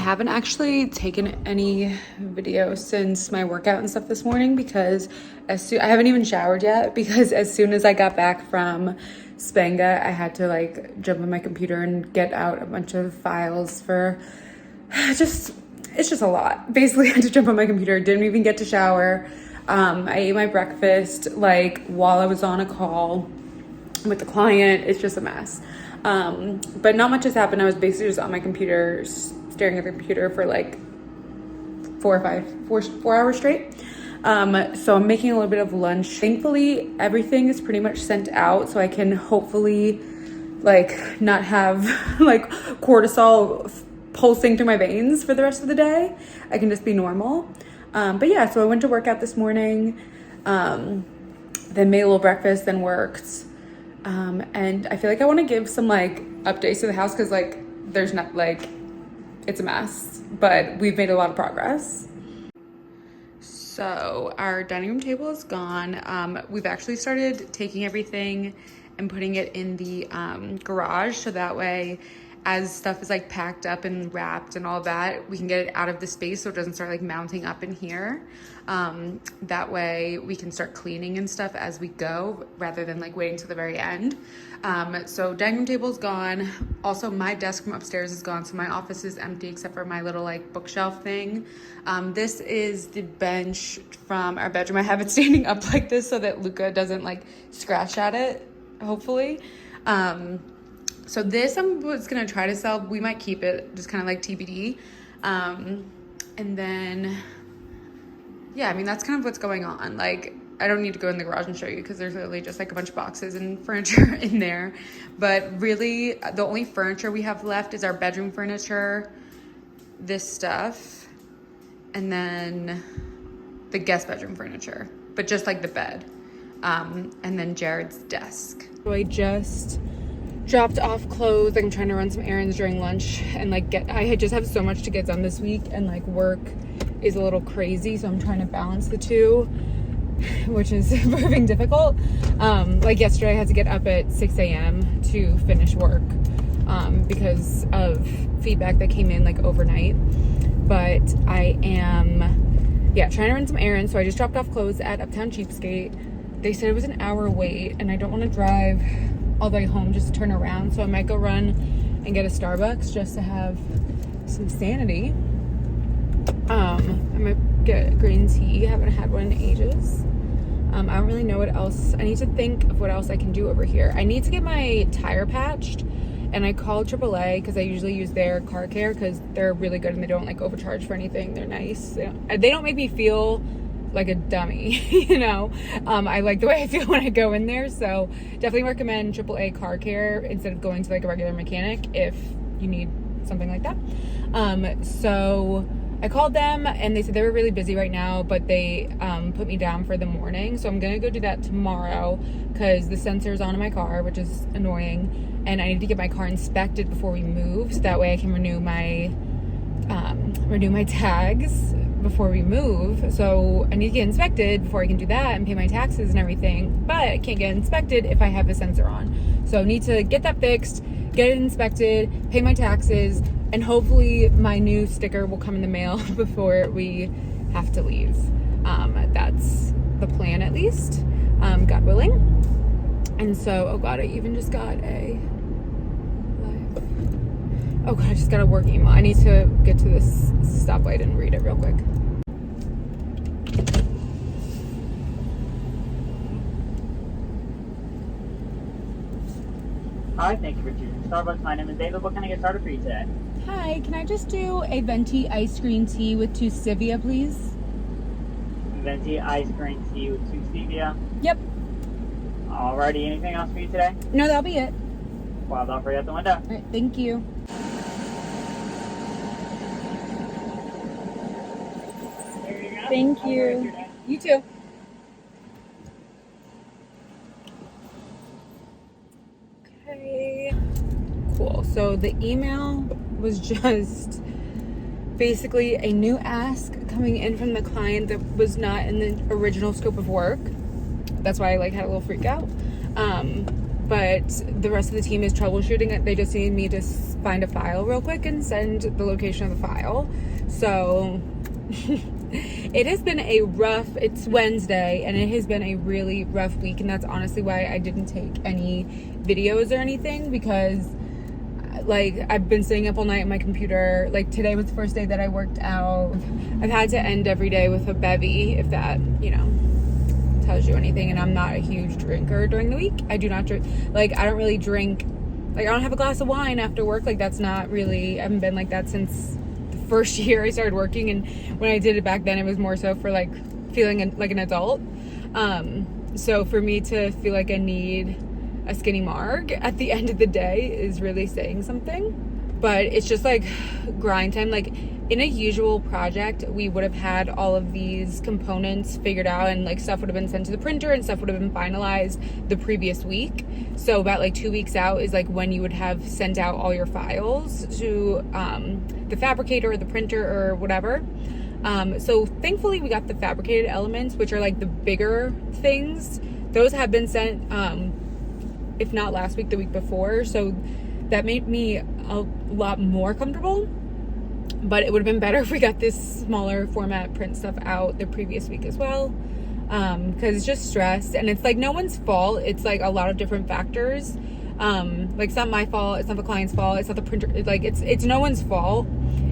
haven't actually taken any video since my workout and stuff this morning because I haven't even showered yet because as soon as I got back from Spenga, I had to like jump on my computer and get out a bunch of files for it's just a lot. Basically, I had to jump on my computer, didn't even get to shower. I ate my breakfast like while I was on a call with the client. It's just a mess. But not much has happened. I was basically just on my computer, staring at the computer for like 4 hours straight. So I'm making a little bit of lunch. Thankfully, everything is pretty much sent out, so I can hopefully like not have like cortisol pulsing through my veins for the rest of the day. I can just be normal. But yeah, so I went to work out this morning, then made a little breakfast, then worked. And I feel like I want to give some like updates to the house because like there's not like it's a mess, but we've made a lot of progress. So our dining room table is gone. We've actually started taking everything and putting it in the garage so that way as stuff is like packed up and wrapped and all that, we can get it out of the space so it doesn't start like mounting up in here. That way we can start cleaning and stuff as we go rather than like waiting to the very end. So dining room table is gone. Also my desk from upstairs is gone. So my office is empty except for my little like bookshelf thing. This is the bench from our bedroom. I have it standing up like this so that Luca doesn't like scratch at it, hopefully. So this I was gonna try to sell. We might keep it, just kind of like TBD. And then, yeah, I mean, that's kind of what's going on. Like, I don't need to go in the garage and show you because there's literally just like a bunch of boxes and furniture in there. But really, the only furniture we have left is our bedroom furniture, this stuff, and then the guest bedroom furniture, but just like the bed. And then Jared's desk. So I just dropped off clothes. I'm trying to run some errands during lunch and like I just have so much to get done this week and like work is a little crazy. So I'm trying to balance the two, which is proving difficult. Like yesterday I had to get up at 6 a.m. to finish work because of feedback that came in like overnight. But I am, trying to run some errands. So I just dropped off clothes at Uptown Cheapskate. They said it was an hour wait and I don't want to drive all the way home just to turn around, so I might go run and get a Starbucks just to have some sanity. I might get a green tea. I haven't had one in ages. I don't really know what else. I need to think of what else I can do over here. I need to get my tire patched, and I called AAA because I usually use their car care because they're really good and they don't like overcharge for anything. They're nice. They don't make me feel like a dummy, you know. I like the way I feel when I go in there, so definitely recommend AAA car care instead of going to like a regular mechanic if you need something like that. So I called them and they said they were really busy right now, but they put me down for the morning, so I'm gonna go do that tomorrow because the sensor's on in my car, which is annoying, and I need to get my car inspected before we move so that way I can renew my tags before we move. So I need to get inspected before I can do that and pay my taxes and everything, but I can't get inspected if I have the sensor on. So I need to get that fixed, get it inspected, pay my taxes, and hopefully my new sticker will come in the mail before we have to leave. That's the plan, at least, God willing. And so, oh god, I even just got I just got a work email. I need to get to this stoplight and read it real quick. Hi, thank you for choosing Starbucks. My name is David. What can I get started for you today? Hi, can I just do a venti ice green tea with 2 stevia, please? Venti ice green tea with 2 stevia. Yep. Alrighty, anything else for you today? No, that'll be it. Wild offer you at the window. All right, thank you. There you go. Thank Have a you. great rest of your day. You too. Okay, cool. So the email was just basically a new ask coming in from the client that was not in the original scope of work. That's why I like had a little freak out. But the rest of the team is troubleshooting it. They just need me to find a file real quick and send the location of the file. So it has been it's Wednesday, and it has been a really rough week, and that's honestly why I didn't take any videos or anything, because like I've been sitting up all night on my computer. Like today was the first day that I worked out. I've had to end every day with a bevy, if that, you know, tells you anything. And I'm not a huge drinker during the week. I do not drink, like I don't really drink, like I don't have a glass of wine after work. Like that's not really, I haven't been like that since the first year I started working, and when I did it back then it was more so for like feeling like an adult. So for me to feel like I need a skinny marg at the end of the day is really saying something. But it's just like grind time. Like in a usual project, we would have had all of these components figured out, and like stuff would have been sent to the printer and stuff would have been finalized the previous week. So about like 2 weeks out is like when you would have sent out all your files to the fabricator or the printer or whatever. So thankfully we got the fabricated elements, which are like the bigger things. Those have been sent, if not last week, the week before. So that made me a lot more comfortable. But it would have been better if we got this smaller format print stuff out the previous week as well. Because it's just stress, and it's like no one's fault. It's like a lot of different factors. Like it's not my fault, it's not the client's fault, it's not the printer, it's no one's fault.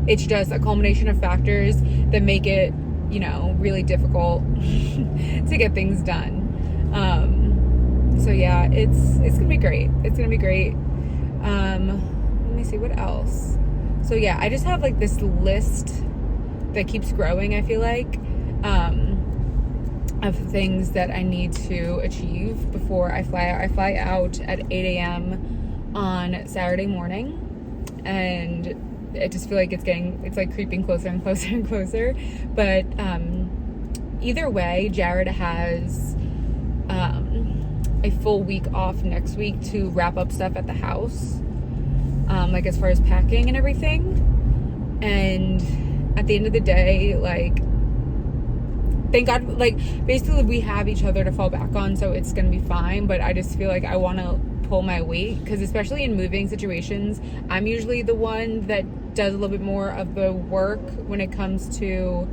It's just a culmination of factors that make it, you know, really difficult to get things done. So yeah, it's gonna be great. It's gonna be great. Let me see what else. So yeah, I just have like this list that keeps growing, I feel like, of things that I need to achieve before I fly out. I fly out at 8 a.m. on Saturday morning, and I just feel like it's like creeping closer and closer and closer. But either way, Jared has a full week off next week to wrap up stuff at the house, like as far as packing and everything. And at the end of the day, like, thank God, like basically we have each other to fall back on, so it's gonna be fine. But I just feel like I want to pull my weight, because especially in moving situations, I'm usually the one that does a little bit more of the work when it comes to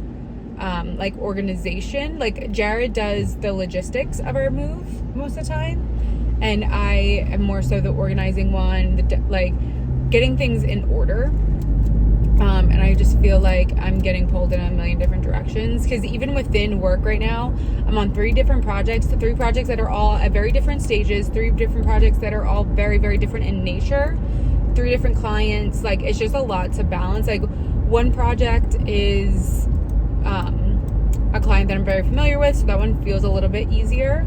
like organization. Like Jared does the logistics of our move most of the time, and I am more so the organizing one, like getting things in order. And I just feel like I'm getting pulled in a million different directions, because even within work right now, I'm on 3 different projects, 3 projects that are all at very different stages, 3 different projects that are all very, very different in nature, 3 different clients. Like it's just a lot to balance. Like one project is a client that I'm very familiar with, so that one feels a little bit easier.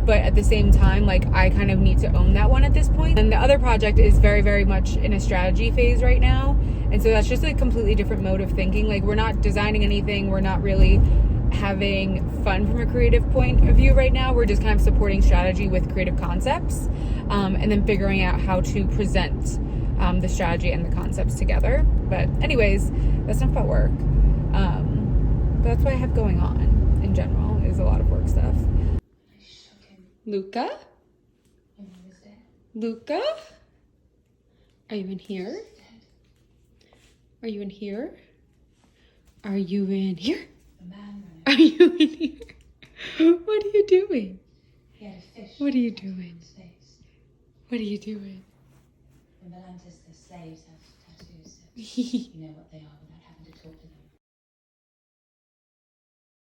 But at the same time, like I kind of need to own that one at this point. And the other project is very, very much in a strategy phase right now. And so that's just a completely different mode of thinking. Like we're not designing anything. We're not really having fun from a creative point of view right now. We're just kind of supporting strategy with creative concepts, and then figuring out how to present the strategy and the concepts together. But anyways, that's not about work. But that's what I have going on in general, is a lot of work stuff. Luca? Luca? Are you in here? Are you in here? Are you in here? Are you in here? What are you doing? What are you doing? What are you doing? In Atlantis, the slaves have tattoos. So you know what they are without having to talk to them.